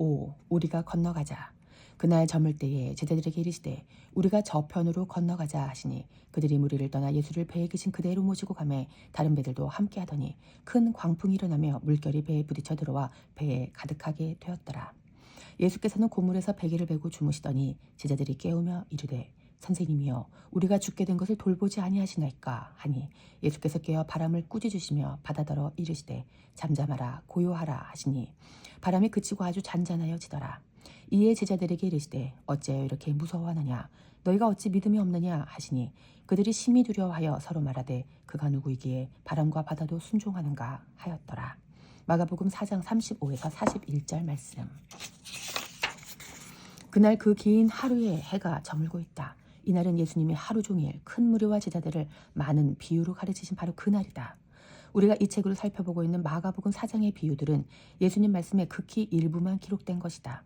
5. 우리가 건너가자. 그날 저물 때에 제자들에게 이르시되 우리가 저편으로 건너가자 하시니 그들이 무리를 떠나 예수를 배에 계신 그대로 모시고 가매 다른 배들도 함께 하더니 큰 광풍이 일어나며 물결이 배에 부딪혀 들어와 배에 가득하게 되었더라. 예수께서는 고물에서 베개를 베고 주무시더니 제자들이 깨우며 이르되 선생님이여 우리가 죽게 된 것을 돌보지 아니하시나이까 하니 예수께서 깨어 바람을 꾸짖으시며 바다더러 이르시되 잠잠하라 고요하라 하시니 바람이 그치고 아주 잔잔하여지더라. 이에 제자들에게 이르시되 어찌하여 이렇게 무서워하느냐 너희가 어찌 믿음이 없느냐 하시니 그들이 심히 두려워하여 서로 말하되 그가 누구이기에 바람과 바다도 순종하는가 하였더라. 마가복음 4장 35에서 41절 말씀. 그날 그 긴 하루에 해가 저물고 있다. 이날은 예수님이 하루 종일 큰 무리와 제자들을 많은 비유로 가르치신 바로 그날이다. 우리가 이 책으로 살펴보고 있는 마가복음 4장의 비유들은 예수님 말씀의 극히 일부만 기록된 것이다.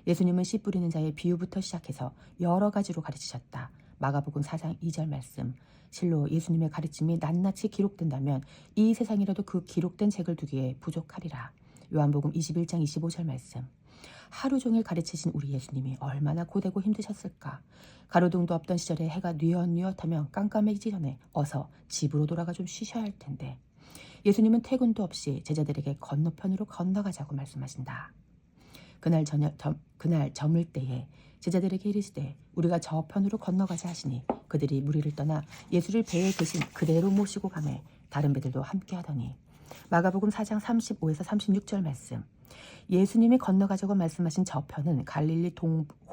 예수님은 씨 뿌리는 자의 비유부터 시작해서 여러 가지로 가르치셨다. 마가복음 4장 2절 말씀. 실로 예수님의 가르침이 낱낱이 기록된다면 이 세상이라도 그 기록된 책을 두기에 부족하리라. 요한복음 21장 25절 말씀. 하루 종일 가르치신 우리 예수님이 얼마나 고되고 힘드셨을까. 가로등도 없던 시절에 해가 뉘엿뉘엿하면 깜깜해지기 전에 어서 집으로 돌아가 좀 쉬셔야 할 텐데 예수님은 퇴근도 없이 제자들에게 건너편으로 건너가자고 말씀하신다. 그날 저물 때에 제자들에게 이르시되 우리가 저편으로 건너가자 하시니 그들이 무리를 떠나 예수를 배에 계신 그대로 모시고 가매 다른 배들도 함께 하더니 마가복음 4장 35에서 36절 말씀. 예수님이 건너가자고 말씀하신 저편은 갈릴리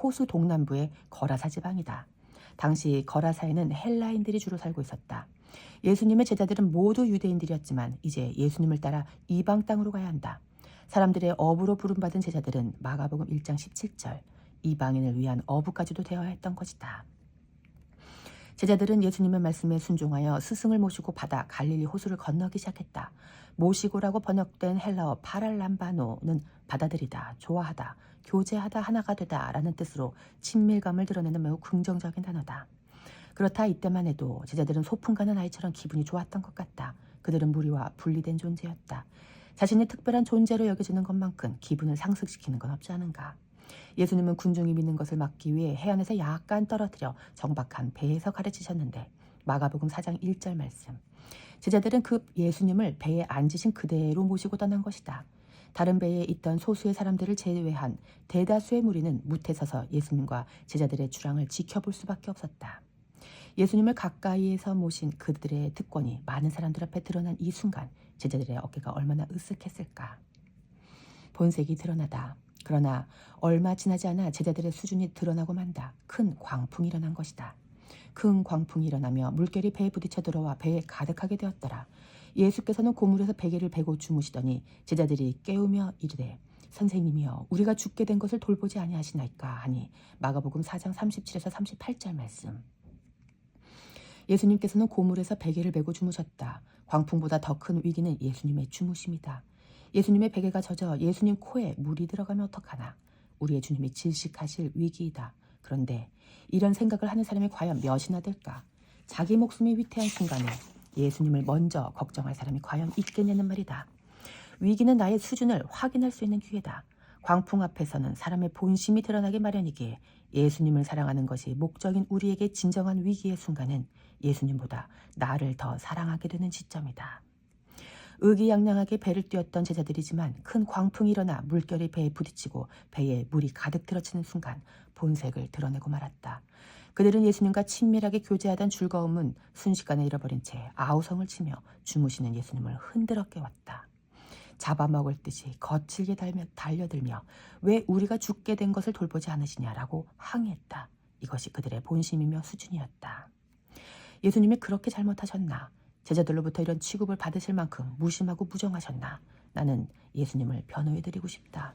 호수 동남부의 거라사 지방이다. 당시 거라사에는 헬라인들이 주로 살고 있었다. 예수님의 제자들은 모두 유대인들이었지만 이제 예수님을 따라 이방 땅으로 가야 한다. 사람들의 어부로 부름받은 제자들은 마가복음 1장 17절 이방인을 위한 어부까지도 되어야 했던 것이다. 제자들은 예수님의 말씀에 순종하여 스승을 모시고 바다 갈릴리 호수를 건너기 시작했다. 모시고라고 번역된 헬라어 파랄람바노는 받아들이다, 좋아하다, 교제하다, 하나가 되다 라는 뜻으로 친밀감을 드러내는 매우 긍정적인 단어다. 그렇다 이때만 해도 제자들은 소풍 가는 아이처럼 기분이 좋았던 것 같다. 그들은 무리와 분리된 존재였다. 자신이 특별한 존재로 여겨지는 것만큼 기분을 상승시키는 건 없지 않은가. 예수님은 군중이 믿는 것을 막기 위해 해안에서 약간 떨어뜨려 정박한 배에서 가르치셨는데 마가복음 4장 1절 말씀. 제자들은 그 예수님을 배에 앉으신 그대로 모시고 떠난 것이다. 다른 배에 있던 소수의 사람들을 제외한 대다수의 무리는 무태 서서 예수님과 제자들의 출항을 지켜볼 수밖에 없었다. 예수님을 가까이에서 모신 그들의 특권이 많은 사람들 앞에 드러난 이 순간 제자들의 어깨가 얼마나 으쓱했을까. 본색이 드러나다. 그러나 얼마 지나지 않아 제자들의 수준이 드러나고 만다. 큰 광풍이 일어난 것이다. 큰 광풍이 일어나며 물결이 배에 부딪혀 들어와 배에 가득하게 되었더라. 예수께서는 고물에서 베개를 베고 주무시더니 제자들이 깨우며 이르되 선생님이여 우리가 죽게 된 것을 돌보지 아니하시나이까 하니 마가복음 4장 37에서 38절 말씀. 예수님께서는 고물에서 베개를 베고 주무셨다. 광풍보다 더 큰 위기는 예수님의 주무심이다. 예수님의 베개가 젖어 예수님 코에 물이 들어가면 어떡하나. 우리의 주님이 질식하실 위기이다. 그런데 이런 생각을 하는 사람이 과연 몇이나 될까. 자기 목숨이 위태한 순간에 예수님을 먼저 걱정할 사람이 과연 있겠냐는 말이다. 위기는 나의 수준을 확인할 수 있는 기회다. 광풍 앞에서는 사람의 본심이 드러나기 마련이기에 예수님을 사랑하는 것이 목적인 우리에게 진정한 위기의 순간은 예수님보다 나를 더 사랑하게 되는 시점이다. 의기양양하게 배를 띄웠던 제자들이지만 큰 광풍이 일어나 물결이 배에 부딪히고 배에 물이 가득 들어치는 순간 본색을 드러내고 말았다. 그들은 예수님과 친밀하게 교제하던 즐거움은 순식간에 잃어버린 채 아우성을 치며 주무시는 예수님을 흔들어 깨웠다. 잡아먹을 듯이 거칠게 달려들며 왜 우리가 죽게 된 것을 돌보지 않으시냐라고 항의했다. 이것이 그들의 본심이며 수준이었다. 예수님이 그렇게 잘못하셨나? 제자들로부터 이런 취급을 받으실 만큼 무심하고 무정하셨나? 나는 예수님을 변호해드리고 싶다.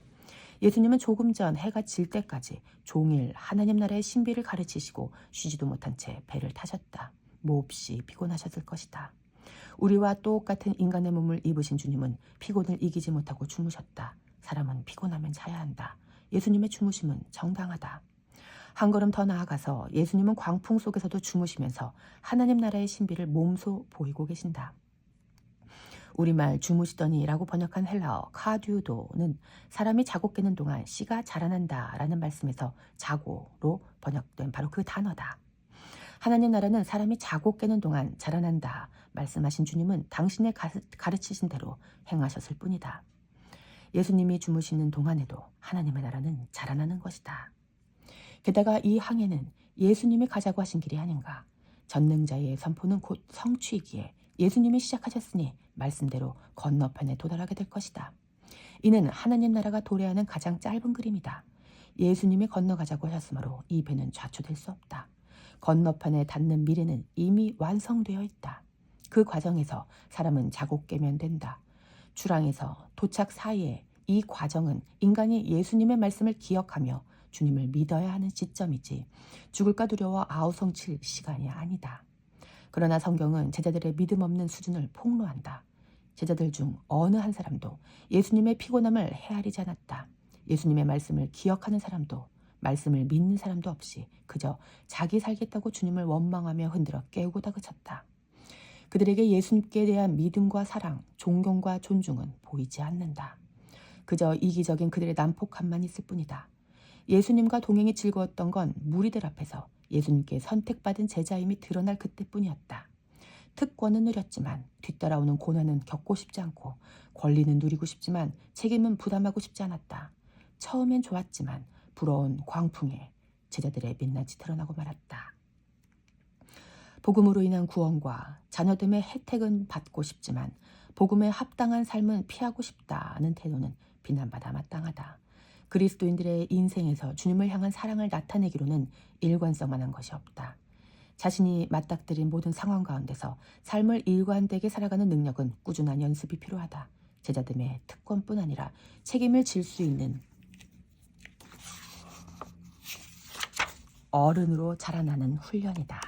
예수님은 조금 전 해가 질 때까지 종일 하나님 나라의 신비를 가르치시고 쉬지도 못한 채 배를 타셨다. 몹시 피곤하셨을 것이다. 우리와 똑같은 인간의 몸을 입으신 주님은 피곤을 이기지 못하고 주무셨다. 사람은 피곤하면 자야 한다. 예수님의 주무심은 정당하다. 한 걸음 더 나아가서 예수님은 광풍 속에서도 주무시면서 하나님 나라의 신비를 몸소 보이고 계신다. 우리말 주무시더니라고 번역한 헬라어 카듀도는 사람이 자고 깨는 동안 씨가 자라난다 라는 말씀에서 자고로 번역된 바로 그 단어다. 하나님 나라는 사람이 자고 깨는 동안 자라난다 말씀하신 주님은 당신의 가르치신 대로 행하셨을 뿐이다. 예수님이 주무시는 동안에도 하나님의 나라는 자라나는 것이다. 게다가 이 항해는 예수님이 가자고 하신 길이 아닌가. 전능자의 선포는 곧 성취이기에 예수님이 시작하셨으니 말씀대로 건너편에 도달하게 될 것이다. 이는 하나님 나라가 도래하는 가장 짧은 그림이다. 예수님이 건너가자고 하셨으므로 이 배는 좌초될 수 없다. 건너편에 닿는 미래는 이미 완성되어 있다. 그 과정에서 사람은 자고 깨면 된다. 출항에서 도착 사이에 이 과정은 인간이 예수님의 말씀을 기억하며 주님을 믿어야 하는 시점이지 죽을까 두려워 아우성칠 시간이 아니다. 그러나 성경은 제자들의 믿음 없는 수준을 폭로한다. 제자들 중 어느 한 사람도 예수님의 피곤함을 헤아리지 않았다. 예수님의 말씀을 기억하는 사람도 말씀을 믿는 사람도 없이 그저 자기 살겠다고 주님을 원망하며 흔들어 깨우고 다그쳤다. 그들에게 예수님께 대한 믿음과 사랑, 존경과 존중은 보이지 않는다. 그저 이기적인 그들의 난폭함만 있을 뿐이다. 예수님과 동행이 즐거웠던 건 무리들 앞에서 예수님께 선택받은 제자임이 드러날 그때뿐이었다. 특권은 누렸지만 뒤따라오는 고난은 겪고 싶지 않고 권리는 누리고 싶지만 책임은 부담하고 싶지 않았다. 처음엔 좋았지만 부러운 광풍에 제자들의 민낯이 드러나고 말았다. 복음으로 인한 구원과 자녀됨의 혜택은 받고 싶지만 복음에 합당한 삶은 피하고 싶다는 태도는 비난받아 마땅하다. 그리스도인들의 인생에서 주님을 향한 사랑을 나타내기로는 일관성만 한 것이 없다. 자신이 맞닥뜨린 모든 상황 가운데서 삶을 일관되게 살아가는 능력은 꾸준한 연습이 필요하다. 제자됨의 특권뿐 아니라 책임을 질 수 있는 어른으로 자라나는 훈련이다.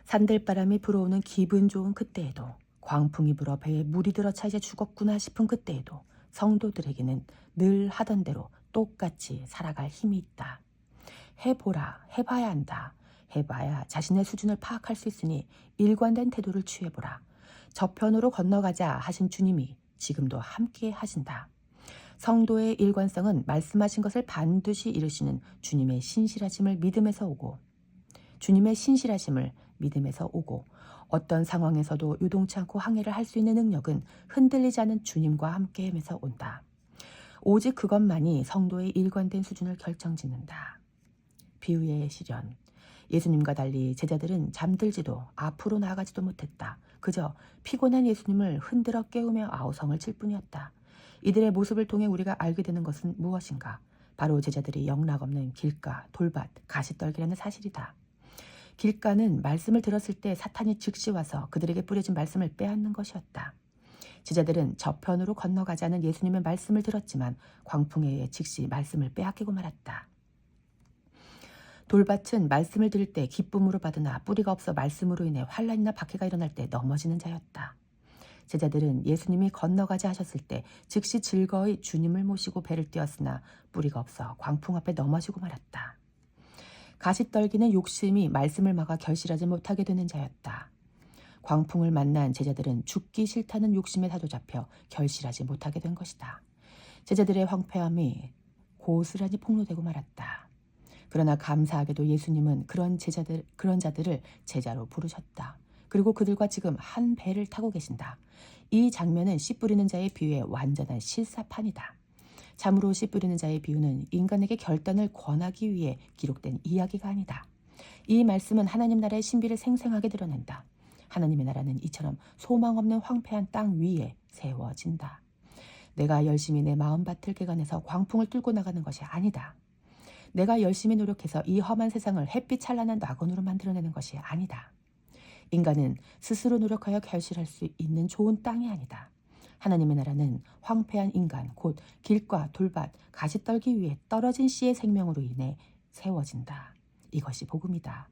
산들바람이 불어오는 기분 좋은 그때에도 광풍이 불어 배에 물이 들어 차 이제 죽었구나 싶은 그때에도 성도들에게는 늘 하던 대로 똑같이 살아갈 힘이 있다. 해보라, 해봐야 한다. 해봐야 자신의 수준을 파악할 수 있으니 일관된 태도를 취해보라. 저편으로 건너가자 하신 주님이 지금도 함께 하신다. 성도의 일관성은 말씀하신 것을 반드시 이루시는 주님의 신실하심을 믿음에서 오고 어떤 상황에서도 유동치 않고 항해를 할 수 있는 능력은 흔들리지 않은 주님과 함께 하면서 온다. 오직 그것만이 성도의 일관된 수준을 결정짓는다. 비유의 시련. 예수님과 달리 제자들은 잠들지도 앞으로 나아가지도 못했다. 그저 피곤한 예수님을 흔들어 깨우며 아우성을 칠 뿐이었다. 이들의 모습을 통해 우리가 알게 되는 것은 무엇인가? 바로 제자들이 영락없는 길가, 돌밭, 가시떨기라는 사실이다. 길가는 말씀을 들었을 때 사탄이 즉시 와서 그들에게 뿌려진 말씀을 빼앗는 것이었다. 제자들은 저편으로 건너가자는 예수님의 말씀을 들었지만 광풍에 의해 즉시 말씀을 빼앗기고 말았다. 돌밭은 말씀을 들을 때 기쁨으로 받으나 뿌리가 없어 말씀으로 인해 환란이나 박해가 일어날 때 넘어지는 자였다. 제자들은 예수님이 건너가자 하셨을 때 즉시 즐거이 주님을 모시고 배를 띄웠으나 뿌리가 없어 광풍 앞에 넘어지고 말았다. 가시떨기는 욕심이 말씀을 막아 결실하지 못하게 되는 자였다. 광풍을 만난 제자들은 죽기 싫다는 욕심에 사로잡혀 결실하지 못하게 된 것이다. 제자들의 황폐함이 고스란히 폭로되고 말았다. 그러나 감사하게도 예수님은 그런 자들을 제자로 부르셨다. 그리고 그들과 지금 한 배를 타고 계신다. 이 장면은 씨 뿌리는 자의 비유의 완전한 실사판이다. 참으로 씨 뿌리는 자의 비유는 인간에게 결단을 권하기 위해 기록된 이야기가 아니다. 이 말씀은 하나님 나라의 신비를 생생하게 드러낸다. 하나님의 나라는 이처럼 소망 없는 황폐한 땅 위에 세워진다. 내가 열심히 내 마음밭을 개간해서 광풍을 뚫고 나가는 것이 아니다. 내가 열심히 노력해서 이 험한 세상을 햇빛 찬란한 낙원으로 만들어내는 것이 아니다. 인간은 스스로 노력하여 결실할 수 있는 좋은 땅이 아니다. 하나님의 나라는 황폐한 인간, 곧 길과 돌밭, 가시떨기 위에 떨어진 씨의 생명으로 인해 세워진다. 이것이 복음이다.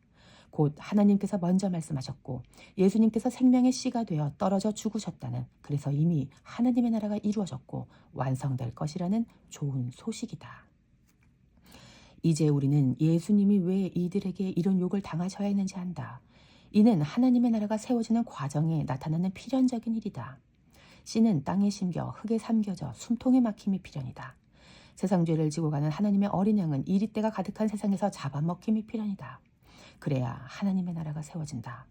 곧 하나님께서 먼저 말씀하셨고 예수님께서 생명의 씨가 되어 떨어져 죽으셨다는, 그래서 이미 하나님의 나라가 이루어졌고 완성될 것이라는 좋은 소식이다. 이제 우리는 예수님이 왜 이들에게 이런 욕을 당하셔야 했는지 안다. 이는 하나님의 나라가 세워지는 과정에 나타나는 필연적인 일이다. 씨는 땅에 심겨 흙에 삼겨져 숨통에 막힘이 필연이다. 세상 죄를 지고 가는 하나님의 어린 양은 이리때가 가득한 세상에서 잡아먹힘이 필연이다. 그래야 하나님의 나라가 세워진다.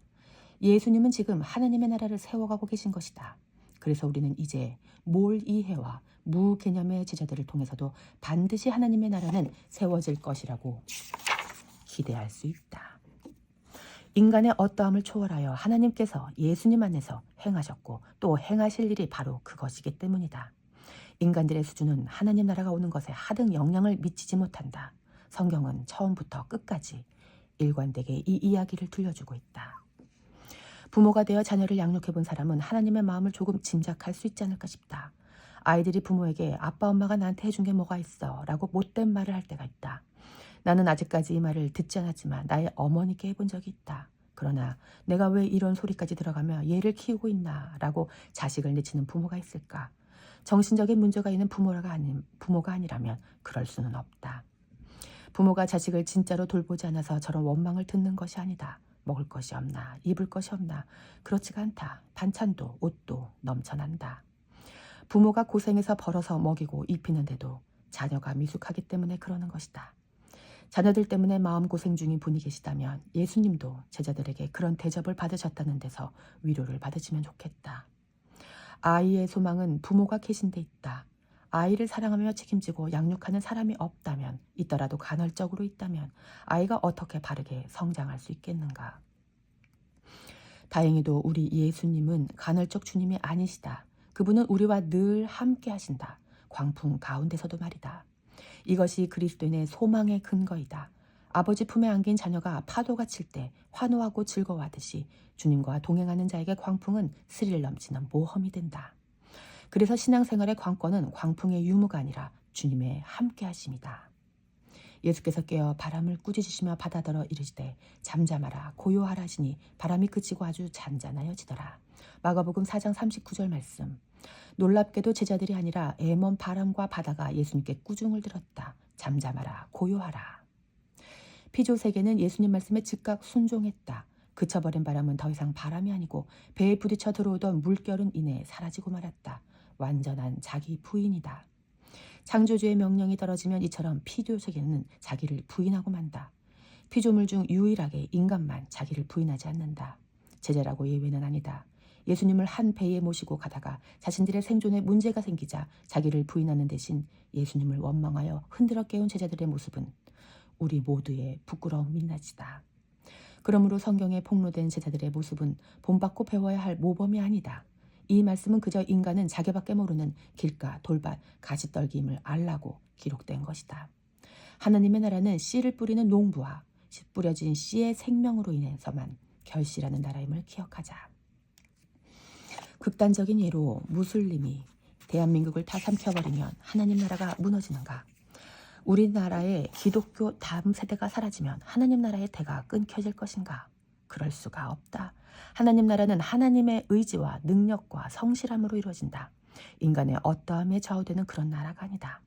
예수님은 지금 하나님의 나라를 세워가고 계신 것이다. 그래서 우리는 이제 몰이해와 무개념의 제자들을 통해서도 반드시 하나님의 나라는 세워질 것이라고 기대할 수 있다. 인간의 어떠함을 초월하여 하나님께서 예수님 안에서 행하셨고 또 행하실 일이 바로 그것이기 때문이다. 인간들의 수준은 하나님 나라가 오는 것에 하등 영향을 미치지 못한다. 성경은 처음부터 끝까지 일관되게 이 이야기를 들려주고 있다. 부모가 되어 자녀를 양육해본 사람은 하나님의 마음을 조금 짐작할 수 있지 않을까 싶다. 아이들이 부모에게 아빠 엄마가 나한테 해준 게 뭐가 있어 라고 못된 말을 할 때가 있다. 나는 아직까지 이 말을 듣지 않았지만 나의 어머니께 해본 적이 있다. 그러나 내가 왜 이런 소리까지 들어가며 얘를 키우고 있나 라고 자식을 내치는 부모가 있을까? 정신적인 문제가 있는 부모가 아니라면 그럴 수는 없다. 부모가 자식을 진짜로 돌보지 않아서 저런 원망을 듣는 것이 아니다. 먹을 것이 없나, 입을 것이 없나, 그렇지가 않다. 반찬도 옷도 넘쳐난다. 부모가 고생해서 벌어서 먹이고 입히는데도 자녀가 미숙하기 때문에 그러는 것이다. 자녀들 때문에 마음고생 중인 분이 계시다면 예수님도 제자들에게 그런 대접을 받으셨다는 데서 위로를 받으시면 좋겠다. 아이의 소망은 부모가 계신 데 있다. 아이를 사랑하며 책임지고 양육하는 사람이 없다면, 있더라도 간헐적으로 있다면 아이가 어떻게 바르게 성장할 수 있겠는가. 다행히도 우리 예수님은 간헐적 주님이 아니시다. 그분은 우리와 늘 함께 하신다. 광풍 가운데서도 말이다. 이것이 그리스도인의 소망의 근거이다. 아버지 품에 안긴 자녀가 파도가 칠 때 환호하고 즐거워하듯이 주님과 동행하는 자에게 광풍은 스릴 넘치는 모험이 된다. 그래서 신앙생활의 관건은 광풍의 유무가 아니라 주님의 함께하심이다. 예수께서 깨어 바람을 꾸짖으시며 바다더러 이르시되 잠잠하라 고요하라 하시니 바람이 그치고 아주 잔잔하여지더라. 마가복음 4장 39절 말씀. 놀랍게도 제자들이 아니라 애먼 바람과 바다가 예수님께 꾸중을 들었다. 잠잠하라 고요하라. 피조세계는 예수님 말씀에 즉각 순종했다. 그쳐버린 바람은 더 이상 바람이 아니고 배에 부딪혀 들어오던 물결은 이내 사라지고 말았다. 완전한 자기 부인이다. 창조주의 명령이 떨어지면 이처럼 피조세계는 자기를 부인하고 만다. 피조물 중 유일하게 인간만 자기를 부인하지 않는다. 제자라고 예외는 아니다. 예수님을 한 배에 모시고 가다가 자신들의 생존에 문제가 생기자 자기를 부인하는 대신 예수님을 원망하여 흔들어 깨운 제자들의 모습은 우리 모두의 부끄러운 민낯이다. 그러므로 성경에 폭로된 제자들의 모습은 본받고 배워야 할 모범이 아니다. 이 말씀은 그저 인간은 자기밖에 모르는 길가, 돌밭, 가시떨기임을 알라고 기록된 것이다. 하나님의 나라는 씨를 뿌리는 농부와 뿌려진 씨의 생명으로 인해서만 결실하는 나라임을 기억하자. 극단적인 예로 무슬림이 대한민국을 다 삼켜버리면 하나님 나라가 무너지는가? 우리나라의 기독교 다음 세대가 사라지면 하나님 나라의 대가 끊겨질 것인가? 그럴 수가 없다. 하나님 나라는 하나님의 의지와 능력과 성실함으로 이루어진다. 인간의 어떠함에 좌우되는 그런 나라가 아니다.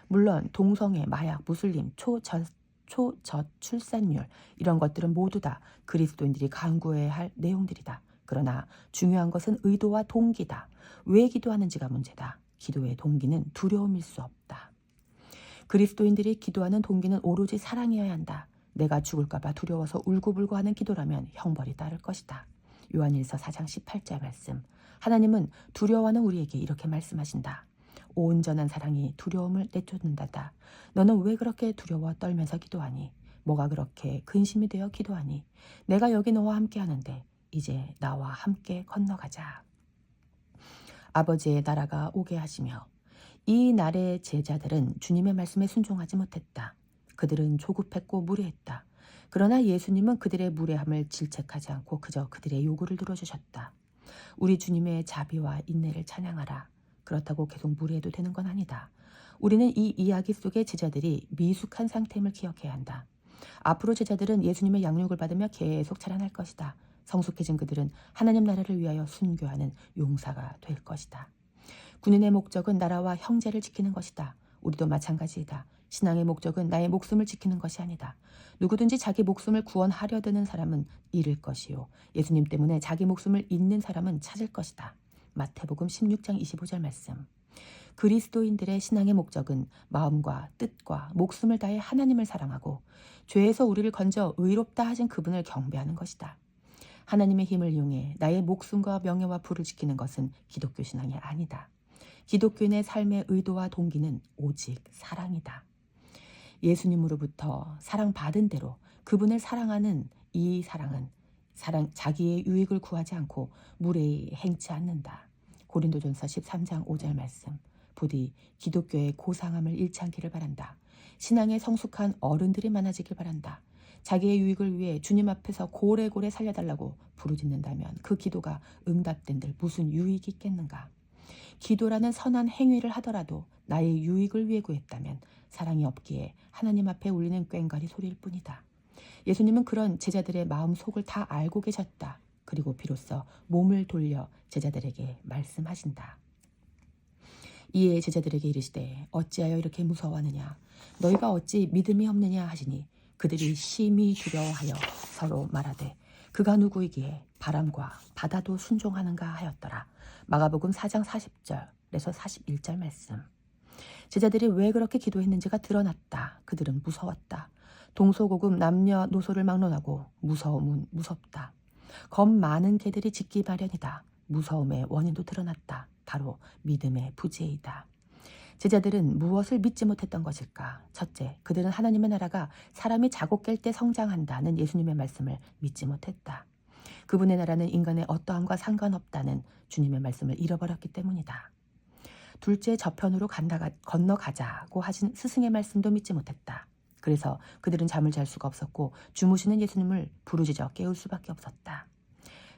물론 동성애, 마약, 무슬림, 초저출산율 이런 것들은 모두 다 그리스도인들이 간구해야 할 내용들이다. 그러나 중요한 것은 의도와 동기다. 왜 기도하는지가 문제다. 기도의 동기는 두려움일 수 없다. 그리스도인들이 기도하는 동기는 오로지 사랑이어야 한다. 내가 죽을까 봐 두려워서 울고불고 하는 기도라면 형벌이 따를 것이다. 요한일서 4장 18절 말씀. 하나님은 두려워하는 우리에게 이렇게 말씀하신다. 온전한 사랑이 두려움을 내쫓는다다. 너는 왜 그렇게 두려워 떨면서 기도하니? 뭐가 그렇게 근심이 되어 기도하니? 내가 여기 너와 함께 하는데 이제 나와 함께 건너가자. 아버지의 나라가 오게 하시며 이 날의 제자들은 주님의 말씀에 순종하지 못했다. 그들은 조급했고 무례했다. 그러나 예수님은 그들의 무례함을 질책하지 않고 그저 그들의 요구를 들어주셨다. 우리 주님의 자비와 인내를 찬양하라. 그렇다고 계속 무례해도 되는 건 아니다. 우리는 이 이야기 속의 제자들이 미숙한 상태임을 기억해야 한다. 앞으로 제자들은 예수님의 양육을 받으며 계속 자라날 것이다. 성숙해진 그들은 하나님 나라를 위하여 순교하는 용사가 될 것이다. 군인의 목적은 나라와 형제를 지키는 것이다. 우리도 마찬가지이다. 신앙의 목적은 나의 목숨을 지키는 것이 아니다. 누구든지 자기 목숨을 구원하려 드는 사람은 잃을 것이요 예수님 때문에 자기 목숨을 잃는 사람은 찾을 것이다. 마태복음 16장 25절 말씀. 그리스도인들의 신앙의 목적은 마음과 뜻과 목숨을 다해 하나님을 사랑하고 죄에서 우리를 건져 의롭다 하신 그분을 경배하는 것이다. 하나님의 힘을 이용해 나의 목숨과 명예와 부를 지키는 것은 기독교 신앙이 아니다. 기독교인의 삶의 의도와 동기는 오직 사랑이다. 예수님으로부터 사랑받은 대로 그분을 사랑하는 이 사랑은 자기의 유익을 구하지 않고 무례히 행치 않는다. 고린도전서 13장 5절 말씀. 부디 기독교의 고상함을 잃지 않기를 바란다. 신앙에 성숙한 어른들이 많아지길 바란다. 자기의 유익을 위해 주님 앞에서 고래고래 살려달라고 부르짖는다면 그 기도가 응답된들 무슨 유익이 있겠는가. 기도라는 선한 행위를 하더라도 나의 유익을 위해 구했다면 사랑이 없기에 하나님 앞에 울리는 꽹과리 소리일 뿐이다. 예수님은 그런 제자들의 마음속을 다 알고 계셨다. 그리고 비로소 몸을 돌려 제자들에게 말씀하신다. 이에 제자들에게 이르시되 어찌하여 이렇게 무서워하느냐. 너희가 어찌 믿음이 없느냐 하시니 그들이 심히 두려워하여 서로 말하되 그가 누구이기에 바람과 바다도 순종하는가 하였더라. 마가복음 4장 40절에서 41절 말씀. 제자들이 왜 그렇게 기도했는지가 드러났다. 그들은 무서웠다. 동서고금 남녀노소를 막론하고 무서움은 무섭다. 겁 많은 개들이 짖기 마련이다. 무서움의 원인도 드러났다. 바로 믿음의 부재이다. 제자들은 무엇을 믿지 못했던 것일까? 첫째, 그들은 하나님의 나라가 사람이 자고 깰 때 성장한다는 예수님의 말씀을 믿지 못했다. 그분의 나라는 인간의 어떠함과 상관없다는 주님의 말씀을 잃어버렸기 때문이다. 둘째, 저편으로 건너가자고 하신 스승의 말씀도 믿지 못했다. 그래서 그들은 잠을 잘 수가 없었고 주무시는 예수님을 부르짖어 깨울 수밖에 없었다.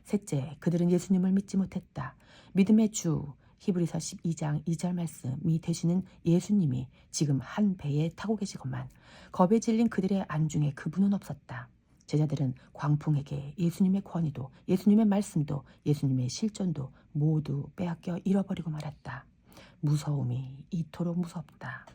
셋째, 그들은 예수님을 믿지 못했다. 믿음의 주 히브리서 12장 2절 말씀이 되시는 예수님이 지금 한 배에 타고 계시건만 겁에 질린 그들의 안중에 그분은 없었다. 제자들은 광풍에게 예수님의 권위도 예수님의 말씀도 예수님의 실존도 모두 빼앗겨 잃어버리고 말았다. 무서움이 이토록 무섭다.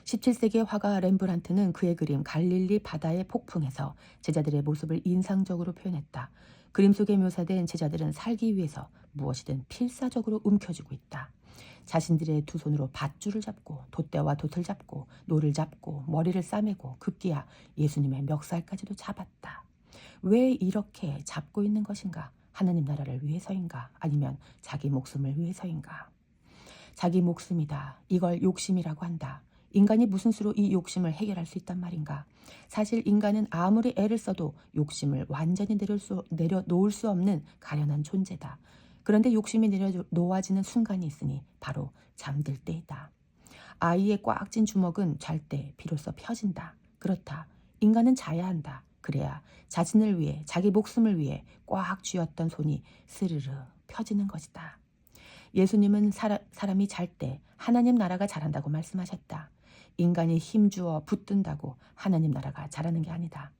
17세기의 화가 렘브란트는 그의 그림 갈릴리 바다의 폭풍에서 제자들의 모습을 인상적으로 표현했다. 그림 속에 묘사된 제자들은 살기 위해서 무엇이든 필사적으로 움켜쥐고 있다. 자신들의 두 손으로 밧줄을 잡고 돛대와 돛을 잡고 노를 잡고 머리를 싸매고 급기야 예수님의 멱살까지도 잡았다. 왜 이렇게 잡고 있는 것인가? 하나님 나라를 위해서인가? 아니면 자기 목숨을 위해서인가? 자기 목숨이다. 이걸 욕심이라고 한다. 인간이 무슨 수로 이 욕심을 해결할 수 있단 말인가? 사실 인간은 아무리 애를 써도 욕심을 완전히 내려놓을 수 없는 가련한 존재다. 그런데 욕심이 내려놓아지는 순간이 있으니 바로 잠들 때이다. 아이의 꽉 찐 주먹은 잘 때 비로소 펴진다. 그렇다. 인간은 자야 한다. 그래야 자신을 위해 자기 목숨을 위해 꽉 쥐었던 손이 스르르 펴지는 것이다. 예수님은 사람이 잘 때 하나님 나라가 자란다고 말씀하셨다. 인간이 힘주어 붙든다고 하나님 나라가 자라는 게 아니다.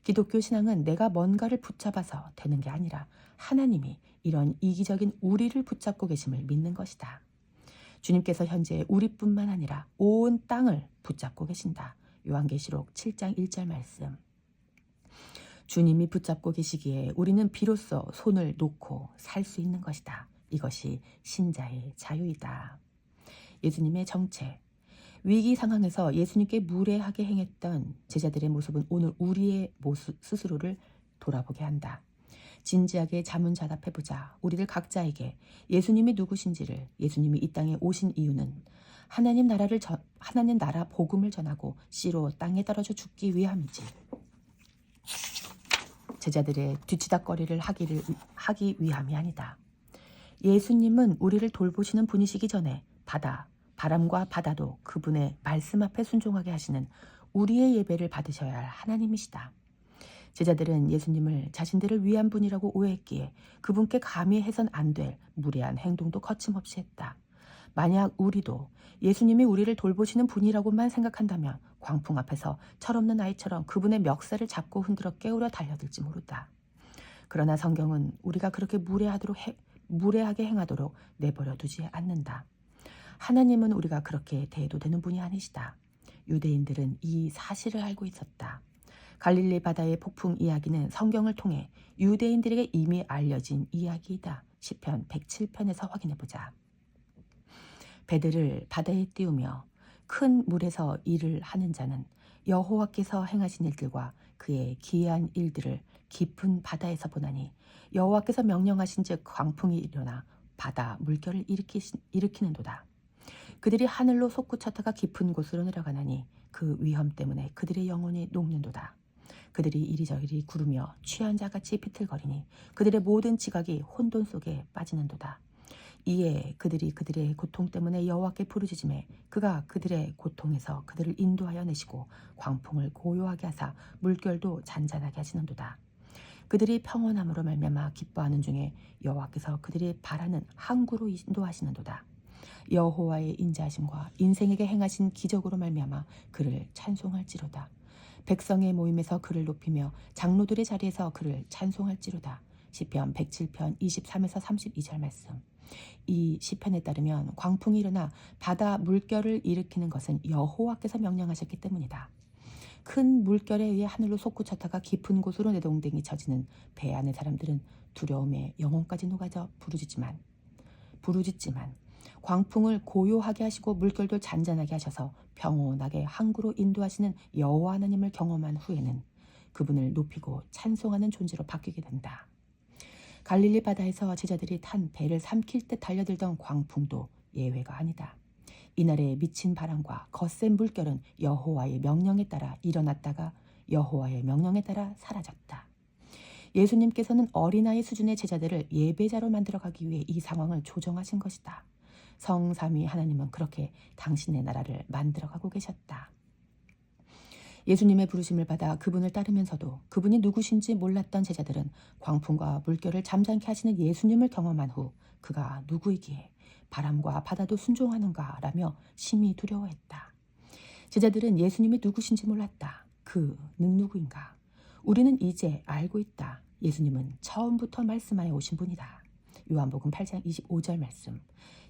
기독교 신앙은 내가 뭔가를 붙잡아서 되는 게 아니라 하나님이 이런 이기적인 우리를 붙잡고 계심을 믿는 것이다. 주님께서 현재 우리뿐만 아니라 온 땅을 붙잡고 계신다. 요한계시록 7장 1절 말씀. 주님이 붙잡고 계시기에 우리는 비로소 손을 놓고 살 수 있는 것이다. 이것이 신자의 자유이다. 예수님의 정체. 위기 상황에서 예수님께 무례하게 행했던 제자들의 모습은 오늘 우리의 모습 스스로를 돌아보게 한다. 진지하게 자문자답해보자. 우리들 각자에게 예수님이 누구신지를, 예수님이 이 땅에 오신 이유는 하나님 나라 복음을 전하고 씨로 땅에 떨어져 죽기 위함이지. 제자들의 뒤치다꺼리를 하기 위함이 아니다. 예수님은 우리를 돌보시는 분이시기 전에 바람과 바다도 그분의 말씀 앞에 순종하게 하시는 우리의 예배를 받으셔야 할 하나님이시다. 제자들은 예수님을 자신들을 위한 분이라고 오해했기에 그분께 감히 해선 안 될 무례한 행동도 거침없이 했다. 만약 우리도 예수님이 우리를 돌보시는 분이라고만 생각한다면 광풍 앞에서 철없는 아이처럼 그분의 멱살을 잡고 흔들어 깨우려 달려들지 모른다. 그러나 성경은 우리가 그렇게 무례하게 행하도록 내버려 두지 않는다. 하나님은 우리가 그렇게 대해도 되는 분이 아니시다. 유대인들은 이 사실을 알고 있었다. 갈릴리 바다의 폭풍 이야기는 성경을 통해 유대인들에게 이미 알려진 이야기이다. 시편 107편에서 확인해보자. 배들을 바다에 띄우며 큰 물에서 일을 하는 자는 여호와께서 행하신 일들과 그의 기이한 일들을 깊은 바다에서 보나니 여호와께서 명령하신 즉 광풍이 일어나 바다 물결을 일으키는도다. 그들이 하늘로 솟구쳤다가 깊은 곳으로 내려가나니 그 위험 때문에 그들의 영혼이 녹는도다. 그들이 이리저리 구르며 취한 자같이 비틀거리니 그들의 모든 지각이 혼돈 속에 빠지는도다. 이에 그들이 그들의 고통 때문에 여호와께 부르짖음에 그가 그들의 고통에서 그들을 인도하여 내시고 광풍을 고요하게 하사 물결도 잔잔하게 하시는도다. 그들이 평온함으로 말미암아 기뻐하는 중에 여호와께서 그들이 바라는 항구로 인도하시는도다. 여호와의 인자하심과 인생에게 행하신 기적으로 말미암아 그를 찬송할지로다. 백성의 모임에서 그를 높이며 장로들의 자리에서 그를 찬송할지로다. 시편 107편 23에서 32절 말씀. 이 시편에 따르면 광풍이 일어나 바다 물결을 일으키는 것은 여호와께서 명령하셨기 때문이다. 큰 물결에 의해 하늘로 솟구쳤다가 깊은 곳으로 내동댕이 쳐지는 배 안의 사람들은 두려움에 영혼까지 녹아져 부르짖지만 광풍을 고요하게 하시고 물결도 잔잔하게 하셔서 평온하게 항구로 인도하시는 여호와 하나님을 경험한 후에는 그분을 높이고 찬송하는 존재로 바뀌게 된다. 갈릴리 바다에서 제자들이 탄 배를 삼킬 듯 달려들던 광풍도 예외가 아니다. 이날의 미친 바람과 거센 물결은 여호와의 명령에 따라 일어났다가 여호와의 명령에 따라 사라졌다. 예수님께서는 어린아이 수준의 제자들을 예배자로 만들어가기 위해 이 상황을 조정하신 것이다. 성삼위 하나님은 그렇게 당신의 나라를 만들어가고 계셨다. 예수님의 부르심을 받아 그분을 따르면서도 그분이 누구신지 몰랐던 제자들은 광풍과 물결을 잠잠케 하시는 예수님을 경험한 후 그가 누구이기에 바람과 바다도 순종하는가 라며 심히 두려워했다. 제자들은 예수님이 누구신지 몰랐다. 그는 누구인가? 우리는 이제 알고 있다. 예수님은 처음부터 말씀하여 오신 분이다. 요한복음 8장 25절 말씀.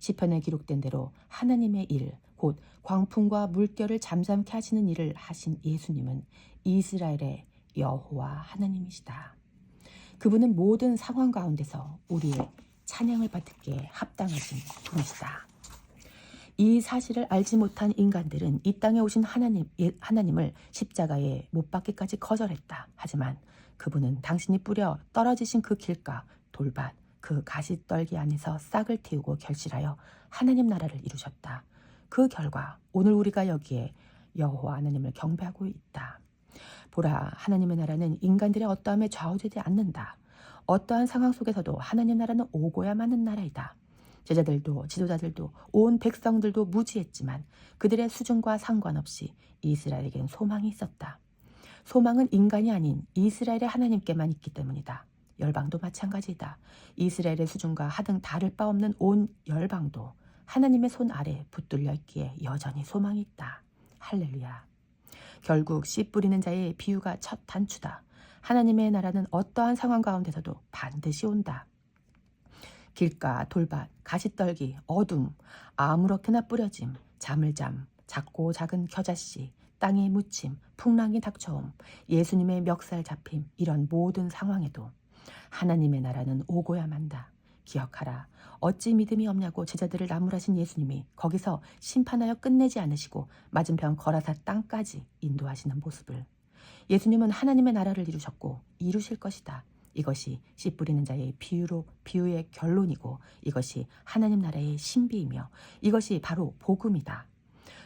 시편에 기록된 대로 하나님의 일, 곧 광풍과 물결을 잠잠케 하시는 일을 하신 예수님은 이스라엘의 여호와 하나님이시다. 그분은 모든 상황 가운데서 우리의 찬양을 받게 합당하신 분이시다. 이 사실을 알지 못한 인간들은 이 땅에 오신 하나님을 십자가에 못 박기까지 거절했다. 하지만 그분은 당신이 뿌려 떨어지신 그 길가, 돌밭, 그 가시떨기 안에서 싹을 틔우고 결실하여 하나님 나라를 이루셨다. 그 결과 오늘 우리가 여기에 여호와 하나님을 경배하고 있다. 보라, 하나님의 나라는 인간들의 어떠함에 좌우되지 않는다. 어떠한 상황 속에서도 하나님 나라는 오고야 마는 나라이다. 제자들도 지도자들도 온 백성들도 무지했지만 그들의 수준과 상관없이 이스라엘에겐 소망이 있었다. 소망은 인간이 아닌 이스라엘의 하나님께만 있기 때문이다. 열방도 마찬가지이다. 이스라엘의 수준과 하등 다를 바 없는 온 열방도 하나님의 손 아래 붙들려 있기에 여전히 소망이 있다. 할렐루야. 결국 씨 뿌리는 자의 비유가 첫 단추다. 하나님의 나라는 어떠한 상황 가운데서도 반드시 온다. 길가, 돌밭, 가시떨기, 어둠, 아무렇게나 뿌려짐, 잠을잠, 작고 작은 겨자씨, 땅에 묻힘, 풍랑이 닥쳐옴, 예수님의 멱살 잡힘, 이런 모든 상황에도 하나님의 나라는 오고야 만다. 기억하라. 어찌 믿음이 없냐고 제자들을 나무라신 예수님이 거기서 심판하여 끝내지 않으시고 맞은편 거라사 땅까지 인도하시는 모습을. 예수님은 하나님의 나라를 이루셨고 이루실 것이다. 이것이 씨 뿌리는 자의 비유의 결론이고 이것이 하나님 나라의 신비이며 이것이 바로 복음이다.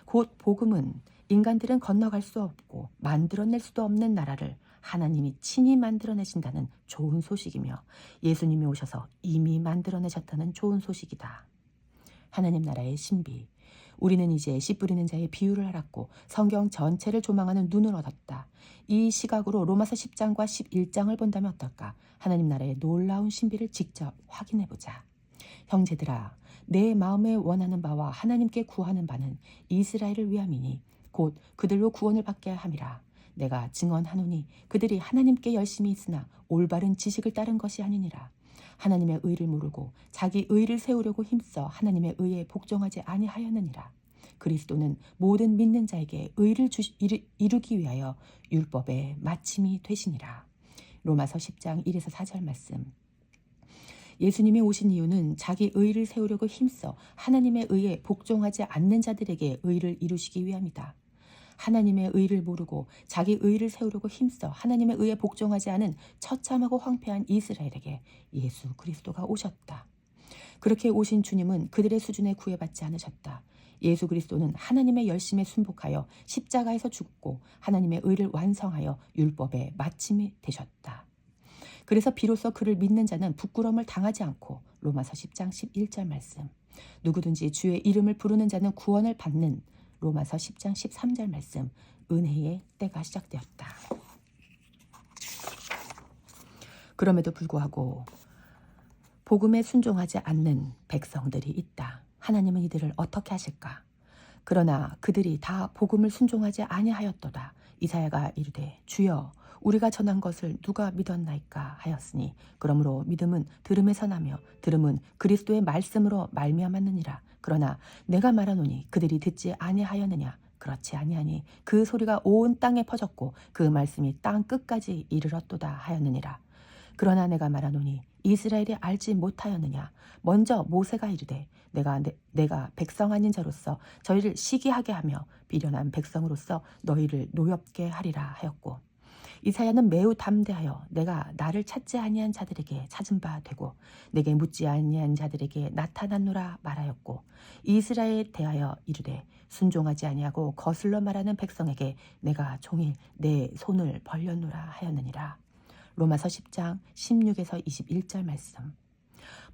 곧 복음은 인간들은 건너갈 수 없고 만들어낼 수도 없는 나라를 하나님이 친히 만들어내신다는 좋은 소식이며 예수님이 오셔서 이미 만들어내셨다는 좋은 소식이다. 하나님 나라의 신비. 우리는 이제 씨 뿌리는 자의 비유를 알았고 성경 전체를 조망하는 눈을 얻었다. 이 시각으로 로마서 10장과 11장을 본다면 어떨까? 하나님 나라의 놀라운 신비를 직접 확인해보자. 형제들아, 내 마음에 원하는 바와 하나님께 구하는 바는 이스라엘을 위함이니 곧 그들로 구원을 받게 함이라. 내가 증언하노니 그들이 하나님께 열심히 있으나 올바른 지식을 따른 것이 아니니라. 하나님의 의를 모르고 자기 의를 세우려고 힘써 하나님의 의에 복종하지 아니하였느니라. 그리스도는 모든 믿는 자에게 의를 이루기 위하여 율법의 마침이 되시니라. 로마서 10장 1에서 4절 말씀. 예수님이 오신 이유는 자기 의를 세우려고 힘써 하나님의 의에 복종하지 않는 자들에게 의를 이루시기 위함이다. 하나님의 의를 모르고 자기 의를 세우려고 힘써 하나님의 의에 복종하지 않은 처참하고 황폐한 이스라엘에게 예수 그리스도가 오셨다. 그렇게 오신 주님은 그들의 수준에 구애받지 않으셨다. 예수 그리스도는 하나님의 열심에 순복하여 십자가에서 죽고 하나님의 의를 완성하여 율법의 마침이 되셨다. 그래서 비로소 그를 믿는 자는 부끄러움을 당하지 않고 로마서 10장 11절 말씀. 누구든지 주의 이름을 부르는 자는 구원을 받는 로마서 10장 13절 말씀. 은혜의 때가 시작되었다. 그럼에도 불구하고 복음에 순종하지 않는 백성들이 있다. 하나님은 이들을 어떻게 하실까? 그러나 그들이 다 복음을 순종하지 아니하였도다. 이사야가 이르되 주여 우리가 전한 것을 누가 믿었나이까 하였으니 그러므로 믿음은 들음에서 나며 들음은 그리스도의 말씀으로 말미암았느니라. 그러나 내가 말하노니 그들이 듣지 아니하였느냐? 그렇지 아니하니 그 소리가 온 땅에 퍼졌고 그 말씀이 땅 끝까지 이르렀도다 하였느니라. 그러나 내가 말하노니 이스라엘이 알지 못하였느냐? 먼저 모세가 이르되 내가 백성 아닌 자로서 저희를 시기하게 하며 비련한 백성으로서 너희를 노엽게 하리라 하였고, 이사야는 매우 담대하여 내가 나를 찾지 아니한 자들에게 찾은 바 되고 내게 묻지 아니한 자들에게 나타났노라 말하였고, 이스라엘에 대하여 이르되 순종하지 아니하고 거슬러 말하는 백성에게 내가 종일 내 손을 벌렸노라 하였느니라. 로마서 10장 16에서 21절 말씀.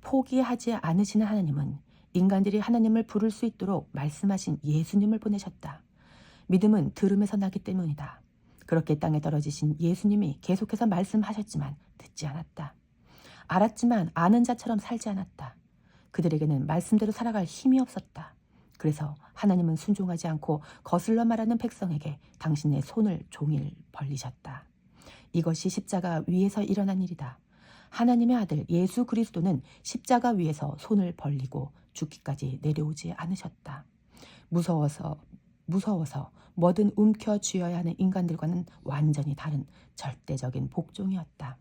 포기하지 않으시는 하나님은 인간들이 하나님을 부를 수 있도록 말씀하신 예수님을 보내셨다. 믿음은 들음에서 나기 때문이다. 그렇게 땅에 떨어지신 예수님이 계속해서 말씀하셨지만 듣지 않았다. 알았지만 아는 자처럼 살지 않았다. 그들에게는 말씀대로 살아갈 힘이 없었다. 그래서 하나님은 순종하지 않고 거슬러 말하는 백성에게 당신의 손을 종일 벌리셨다. 이것이 십자가 위에서 일어난 일이다. 하나님의 아들 예수 그리스도는 십자가 위에서 손을 벌리고 죽기까지 내려오지 않으셨다. 무서워서 뭐든 움켜쥐어야 하는 인간들과는 완전히 다른 절대적인 복종이었다.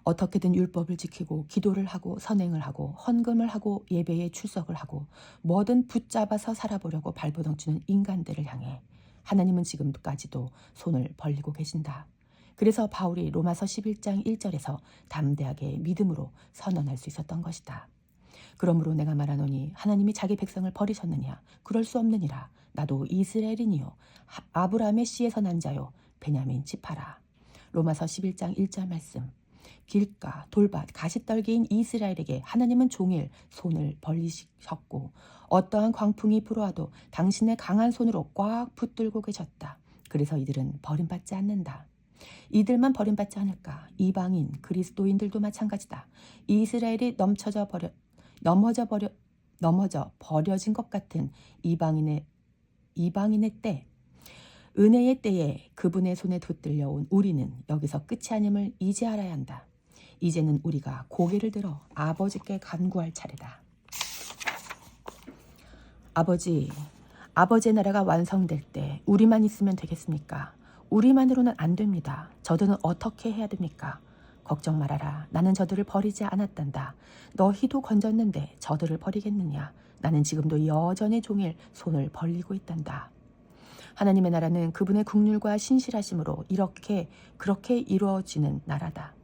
어떻게든 율법을 지키고 기도를 하고 선행을 하고 헌금을 하고 예배에 출석을 하고 뭐든 붙잡아서 살아보려고 발버둥치는 인간들을 향해 하나님은 지금까지도 손을 벌리고 계신다. 그래서 바울이 로마서 11장 1절에서 담대하게 믿음으로 선언할 수 있었던 것이다. 그러므로 내가 말하노니 하나님이 자기 백성을 버리셨느냐? 그럴 수 없느니라. 나도 이스라엘이니요 아브라함의 씨에서 난 자요 베냐민 지파라. 로마서 11장 1절 말씀. 길가, 돌밭, 가시떨기인 이스라엘에게 하나님은 종일 손을 벌리셨고 어떠한 광풍이 불어와도 당신의 강한 손으로 꽉 붙들고 계셨다. 그래서 이들은 버림받지 않는다. 이들만 버림받지 않을까? 이방인, 그리스도인들도 마찬가지다. 이스라엘이 넘어져 버려진 것 같은 이방인의 때, 은혜의 때에 그분의 손에 붙들려온 우리는 여기서 끝이 아님을 이제 알아야 한다. 이제는 우리가 고개를 들어 아버지께 간구할 차례다. 아버지의 나라가 완성될 때 우리만 있으면 되겠습니까? 우리만으로는 안 됩니다. 저들은 어떻게 해야 됩니까? 걱정 말아라. 나는 저들을 버리지 않았단다. 너희도 건졌는데 저들을 버리겠느냐? 나는 지금도 여전히 종일 손을 벌리고 있단다. 하나님의 나라는 그분의 국률과 신실하심으로 그렇게 이루어지는 나라다.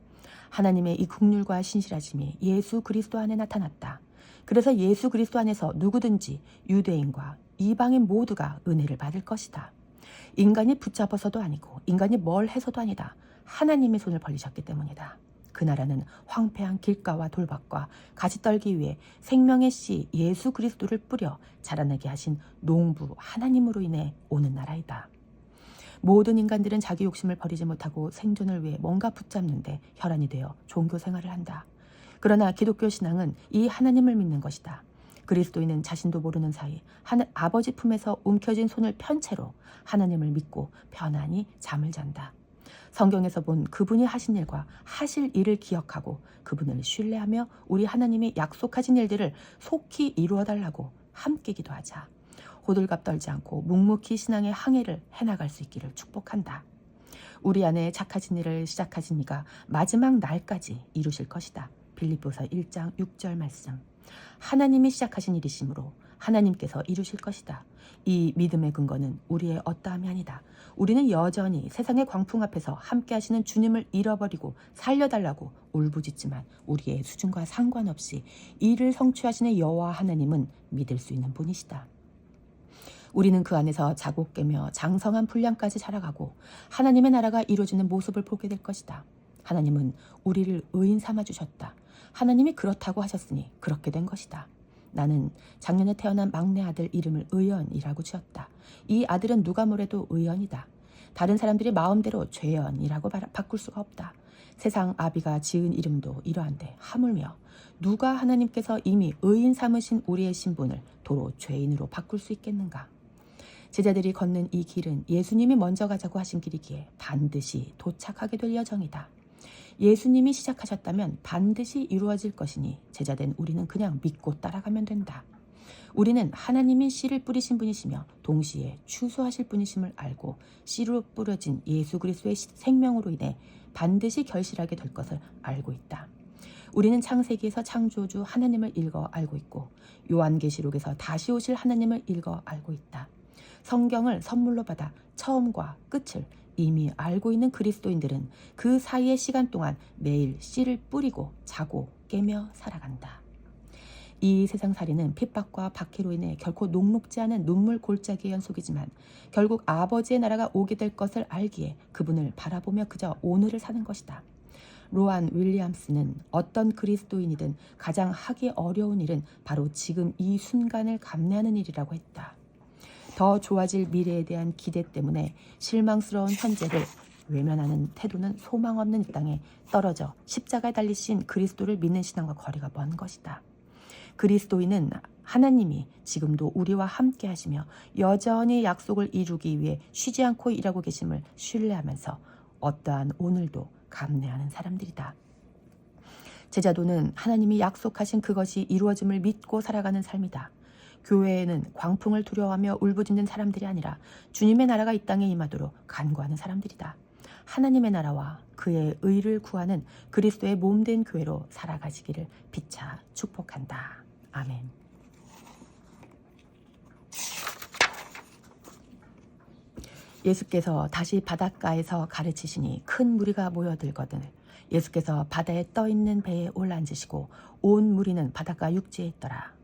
하나님의 이 국률과 신실하심이 예수 그리스도 안에 나타났다. 그래서 예수 그리스도 안에서 누구든지 유대인과 이방인 모두가 은혜를 받을 것이다. 인간이 붙잡아서도 아니고 인간이 뭘 해서도 아니다. 하나님의 손을 벌리셨기 때문이다. 그 나라는 황폐한 길가와 돌밭과 가시떨기 위에 생명의 씨 예수 그리스도를 뿌려 자라나게 하신 농부 하나님으로 인해 오는 나라이다. 모든 인간들은 자기 욕심을 버리지 못하고 생존을 위해 뭔가 붙잡는데 혈안이 되어 종교 생활을 한다. 그러나 기독교 신앙은 이 하나님을 믿는 것이다. 그리스도인은 자신도 모르는 사이 아버지 품에서 움켜쥔 손을 편 채로 하나님을 믿고 편안히 잠을 잔다. 성경에서 본 그분이 하신 일과 하실 일을 기억하고 그분을 신뢰하며 우리 하나님이 약속하신 일들을 속히 이루어달라고 함께 기도하자. 호들갑 떨지 않고 묵묵히 신앙의 항해를 해나갈 수 있기를 축복한다. 우리 안에 착하신 일을 시작하신 이가 마지막 날까지 이루실 것이다. 빌립보서 1장 6절 말씀. 하나님이 시작하신 일이시므로 하나님께서 이루실 것이다. 이 믿음의 근거는 우리의 어떠함이 아니다. 우리는 여전히 세상의 광풍 앞에서 함께 하시는 주님을 잃어버리고 살려달라고 울부짖지만 우리의 수준과 상관없이 이를 성취하시는 여호와 하나님은 믿을 수 있는 분이시다. 우리는 그 안에서 자고 깨며 장성한 분량까지 자라가고 하나님의 나라가 이루어지는 모습을 보게 될 것이다. 하나님은 우리를 의인 삼아 주셨다. 하나님이 그렇다고 하셨으니 그렇게 된 것이다. 나는 작년에 태어난 막내 아들 이름을 의연이라고 지었다. 이 아들은 누가 뭐래도 의연이다. 다른 사람들이 마음대로 죄연이라고 바꿀 수가 없다. 세상 아비가 지은 이름도 이러한데 하물며 누가 하나님께서 이미 의인 삼으신 우리의 신분을 도로 죄인으로 바꿀 수 있겠는가? 제자들이 걷는 이 길은 예수님이 먼저 가자고 하신 길이기에 반드시 도착하게 될 여정이다. 예수님이 시작하셨다면 반드시 이루어질 것이니 제자된 우리는 그냥 믿고 따라가면 된다. 우리는 하나님이 씨를 뿌리신 분이시며 동시에 추수하실 분이심을 알고 씨로 뿌려진 예수 그리스도의 생명으로 인해 반드시 결실하게 될 것을 알고 있다. 우리는 창세기에서 창조주 하나님을 읽어 알고 있고 요한계시록에서 다시 오실 하나님을 읽어 알고 있다. 성경을 선물로 받아 처음과 끝을 이미 알고 있는 그리스도인들은 그 사이의 시간 동안 매일 씨를 뿌리고 자고 깨며 살아간다. 이 세상살이는 핍박과 박해로 인해 결코 녹록지 않은 눈물 골짜기의 연속이지만 결국 아버지의 나라가 오게 될 것을 알기에 그분을 바라보며 그저 오늘을 사는 것이다. 로안 윌리엄스는 어떤 그리스도인이든 가장 하기 어려운 일은 바로 지금 이 순간을 감내하는 일이라고 했다. 더 좋아질 미래에 대한 기대 때문에 실망스러운 현재를 외면하는 태도는 소망 없는 이 땅에 떨어져 십자가에 달리신 그리스도를 믿는 신앙과 거리가 먼 것이다. 그리스도인은 하나님이 지금도 우리와 함께 하시며 여전히 약속을 이루기 위해 쉬지 않고 일하고 계심을 신뢰하면서 어떠한 오늘도 감내하는 사람들이다. 제자도는 하나님이 약속하신 그것이 이루어짐을 믿고 살아가는 삶이다. 교회에는 광풍을 두려워하며 울부짖는 사람들이 아니라 주님의 나라가 이 땅에 임하도록 간구하는 사람들이다. 하나님의 나라와 그의 의를 구하는 그리스도의 몸된 교회로 살아가시기를 피차 축복한다. 아멘. 예수께서 다시 바닷가에서 가르치시니 큰 무리가 모여들거든 예수께서 바다에 떠있는 배에 올라앉으시고 온 무리는 바닷가 육지에 있더라.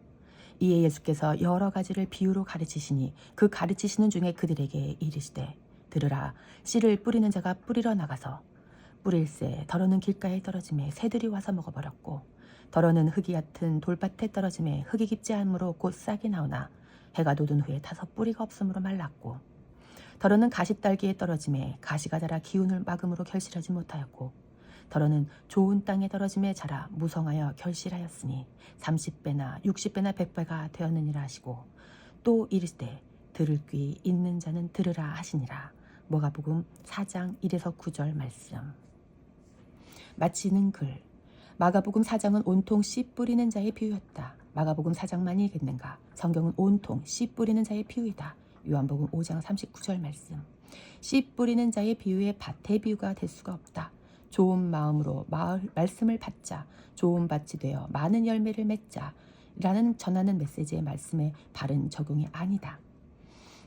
이에 예수께서 여러 가지를 비유로 가르치시니 그 가르치시는 중에 그들에게 이르시되 들으라. 씨를 뿌리는 자가 뿌리러 나가서 뿌릴새 더러는 길가에 떨어짐에 새들이 와서 먹어버렸고 더러는 흙이 얕은 돌밭에 떨어짐에 흙이 깊지 않으므로 곧 싹이 나오나 해가 돋은 후에 타서 뿌리가 없으므로 말랐고 더러는 가시딸기에 떨어짐에 가시가 자라 기운을 막음으로 결실하지 못하였고 더러는 좋은 땅에 떨어짐에 자라 무성하여 결실하였으니 30배나 60배나 100배가 되었느니라 하시고 또 이르시되 들을 귀 있는 자는 들으라 하시니라. 마가복음 4장 1에서 9절 말씀. 마치는 글. 마가복음 4장은 온통 씨 뿌리는 자의 비유였다. 마가복음 4장만이 있겠는가? 성경은 온통 씨 뿌리는 자의 비유이다. 요한복음 5장 39절 말씀. 씨 뿌리는 자의 비유에 밭의 비유가 될 수가 없다. 좋은 마음으로 말씀을 받자 좋은 밭이 되어 많은 열매를 맺자 라는 전하는 메시지의 말씀에 바른 적용이 아니다.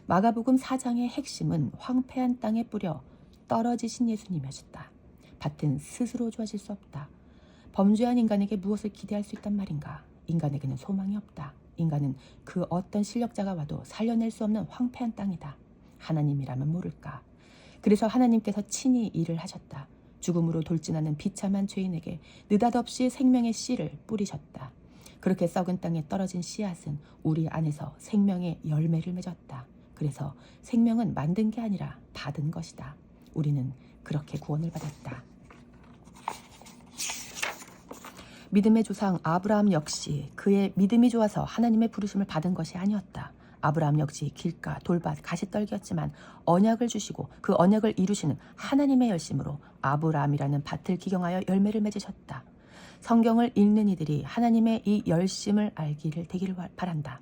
마가복음 4장의 핵심은 황폐한 땅에 뿌려 떨어지신 예수님이었다. 밭은 스스로 좋아질 수 없다. 범죄한 인간에게 무엇을 기대할 수 있단 말인가? 인간에게는 소망이 없다. 인간은 그 어떤 실력자가 와도 살려낼 수 없는 황폐한 땅이다. 하나님이라면 모를까? 그래서 하나님께서 친히 일을 하셨다. 죽음으로 돌진하는 비참한 죄인에게 느닷없이 생명의 씨를 뿌리셨다. 그렇게 썩은 땅에 떨어진 씨앗은 우리 안에서 생명의 열매를 맺었다. 그래서 생명은 만든 게 아니라 받은 것이다. 우리는 그렇게 구원을 받았다. 믿음의 조상 아브라함 역시 그의 믿음이 좋아서 하나님의 부르심을 받은 것이 아니었다. 아브라함 역시 길가, 돌밭, 가시떨기였지만 언약을 주시고 그 언약을 이루시는 하나님의 열심으로 아브라함이라는 밭을 기경하여 열매를 맺으셨다. 성경을 읽는 이들이 하나님의 이 열심을 알기를 되기를 바란다.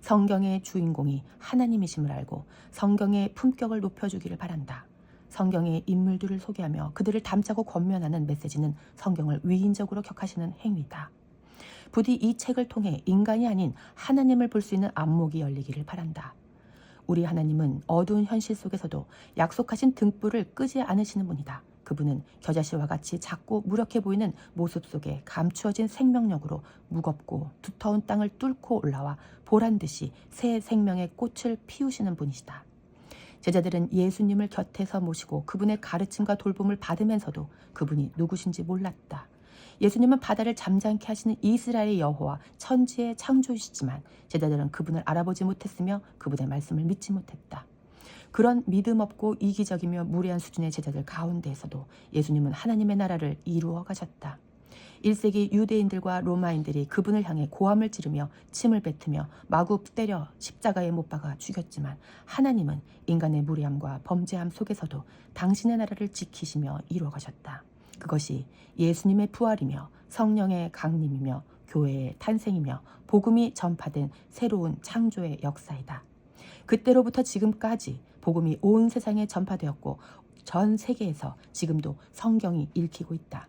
성경의 주인공이 하나님이심을 알고 성경의 품격을 높여주기를 바란다. 성경의 인물들을 소개하며 그들을 담자고 권면하는 메시지는 성경을 위인적으로 격하시는 행위다. 부디 이 책을 통해 인간이 아닌 하나님을 볼 수 있는 안목이 열리기를 바란다. 우리 하나님은 어두운 현실 속에서도 약속하신 등불을 끄지 않으시는 분이다. 그분은 겨자씨와 같이 작고 무력해 보이는 모습 속에 감추어진 생명력으로 무겁고 두터운 땅을 뚫고 올라와 보란듯이 새 생명의 꽃을 피우시는 분이시다. 제자들은 예수님을 곁에서 모시고 그분의 가르침과 돌봄을 받으면서도 그분이 누구신지 몰랐다. 예수님은 바다를 잠잠케 하시는 이스라엘의 여호와 천지의 창조이시지만 제자들은 그분을 알아보지 못했으며 그분의 말씀을 믿지 못했다. 그런 믿음 없고 이기적이며 무례한 수준의 제자들 가운데에서도 예수님은 하나님의 나라를 이루어 가셨다. 1세기 유대인들과 로마인들이 그분을 향해 고함을 지르며 침을 뱉으며 마구 때려 십자가에 못 박아 죽였지만 하나님은 인간의 무례함과 범죄함 속에서도 당신의 나라를 지키시며 이루어 가셨다. 그것이 예수님의 부활이며 성령의 강림이며 교회의 탄생이며 복음이 전파된 새로운 창조의 역사이다. 그때로부터 지금까지 복음이 온 세상에 전파되었고 전 세계에서 지금도 성경이 읽히고 있다.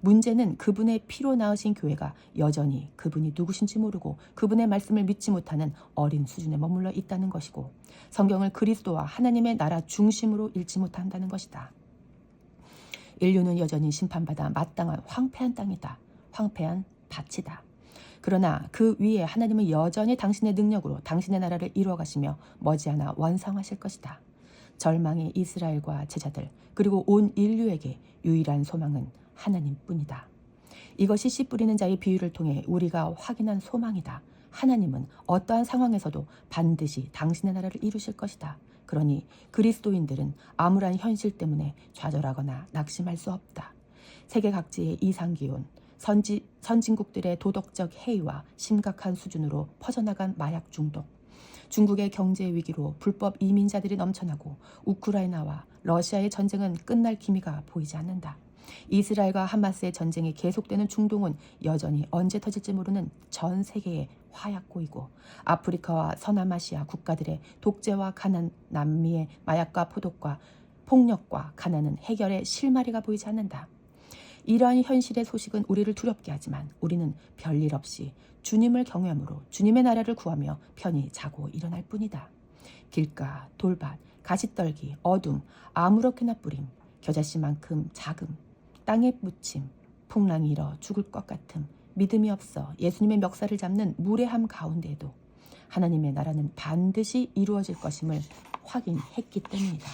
문제는 그분의 피로 나으신 교회가 여전히 그분이 누구신지 모르고 그분의 말씀을 믿지 못하는 어린 수준에 머물러 있다는 것이고 성경을 그리스도와 하나님의 나라 중심으로 읽지 못한다는 것이다. 인류는 여전히 심판받아 마땅한 황폐한 땅이다. 황폐한 밭이다. 그러나 그 위에 하나님은 여전히 당신의 능력으로 당신의 나라를 이루어가시며 머지않아 완성하실 것이다. 절망의 이스라엘과 제자들 그리고 온 인류에게 유일한 소망은 하나님뿐이다. 이것이 씨 뿌리는 자의 비유를 통해 우리가 확인한 소망이다. 하나님은 어떠한 상황에서도 반드시 당신의 나라를 이루실 것이다. 그러니 그리스도인들은 암울한 현실 때문에 좌절하거나 낙심할 수 없다. 세계 각지의 이상기온, 선진국들의 도덕적 해이와 심각한 수준으로 퍼져나간 마약 중독, 중국의 경제 위기로 불법 이민자들이 넘쳐나고 우크라이나와 러시아의 전쟁은 끝날 기미가 보이지 않는다. 이스라엘과 하마스의 전쟁이 계속되는 중동은 여전히 언제 터질지 모르는 전 세계의 화약고이고 아프리카와 서남아시아 국가들의 독재와 가난, 남미의 마약과 포독과 폭력과 가난은 해결의 실마리가 보이지 않는다. 이러한 현실의 소식은 우리를 두렵게 하지만 우리는 별일 없이 주님을 경외함으로 주님의 나라를 구하며 편히 자고 일어날 뿐이다. 길가, 돌밭, 가시떨기, 어둠, 아무렇게나 뿌림, 겨자씨만큼 작음, 땅에 묻힘, 풍랑이 일어 죽을 것 같음, 믿음이 없어 예수님의 멱살을 잡는 무례함 가운데에도 하나님의 나라는 반드시 이루어질 것임을 확인했기 때문이다.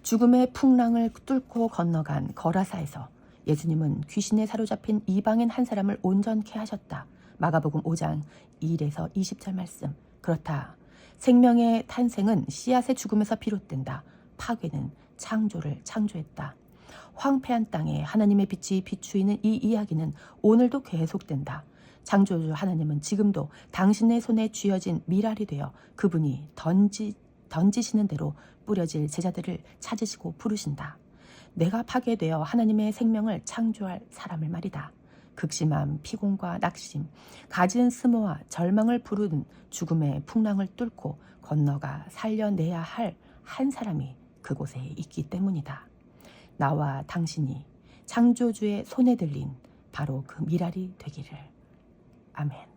죽음의 풍랑을 뚫고 건너간 거라사에서 예수님은 귀신에 사로잡힌 이방인 한 사람을 온전케 하셨다. 마가복음 5장 1에서 20절 말씀. 그렇다. 생명의 탄생은 씨앗의 죽음에서 비롯된다. 파괴는 창조를 창조했다. 황폐한 땅에 하나님의 빛이 비추이는 이 이야기는 오늘도 계속된다. 창조주 하나님은 지금도 당신의 손에 쥐어진 미랄이 되어 그분이 던지시는 대로 뿌려질 제자들을 찾으시고 부르신다. 내가 파괴되어 하나님의 생명을 창조할 사람을 말이다. 극심한 피곤과 낙심, 갖은 스모와 절망을 부르는 죽음의 풍랑을 뚫고 건너가 살려내야 할 한 사람이 그곳에 있기 때문이다. 나와 당신이 창조주의 손에 들린 바로 그 미랄이 되기를. 아멘.